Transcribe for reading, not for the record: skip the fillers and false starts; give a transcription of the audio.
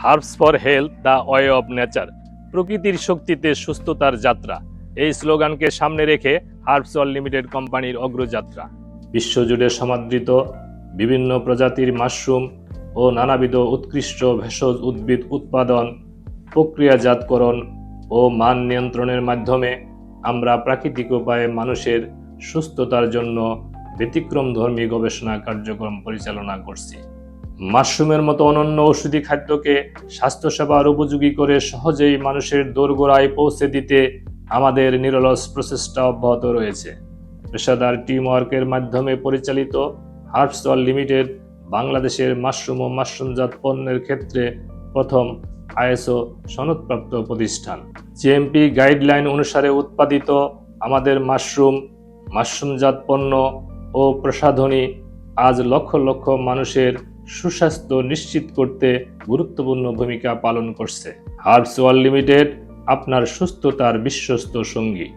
Herbs for health, the way of nature. প্রকৃতির শক্তিতে সুস্থতার যাত্রা, এই স্লোগানকে সামনে রেখে হার্বস ওয়ার্ল্ড লিমিটেড কোম্পানির অগ্রযাত্রা। বিশ্বজুড়ে সমাদৃত বিভিন্ন প্রজাতির মাশরুম ও নানাবিধ উৎকৃষ্ট ভেষজ উদ্ভিদ উৎপাদন, প্রক্রিয়াজাতকরণ ও মান নিয়ন্ত্রণের মাধ্যমে আমরা প্রাকৃতিক উপায়ে মানুষের সুস্থতার জন্য ব্যতিক্রমধর্মী গবেষণা কার্যক্রম পরিচালনা করছি। মাশরুমের মতো অনন্য ঔষধি খাদ্যকে স্বাস্থ্যসেবার উপযোগী করে সহজেই মানুষের দোরগোড়ায় পৌঁছে দিতে আমাদের নিরলস প্রচেষ্টা অব্যাহত রয়েছে। পেশাদার টিমওয়ার্কের মাধ্যমে পরিচালিত হার্বস ওয়ার্ল্ড লিমিটেড বাংলাদেশের মাশরুম ও মাশরুমজাত পণ্যের ক্ষেত্রে প্রথম আইএসও সনদপ্রাপ্ত প্রতিষ্ঠান। জিএমপি গাইডলাইন অনুসারে উৎপাদিত আমাদের মাশরুমজাত পণ্য ও প্রসাধনী আজ লক্ষ লক্ষ মানুষের সুস্বাস্থ্য নিশ্চিত করতে গুরুত্বপূর্ণ ভূমিকা পালন করছে। হার্বস ওয়ার্ল্ড লিমিটেড, আপনার সুস্থতার বিশ্বস্ত সঙ্গী।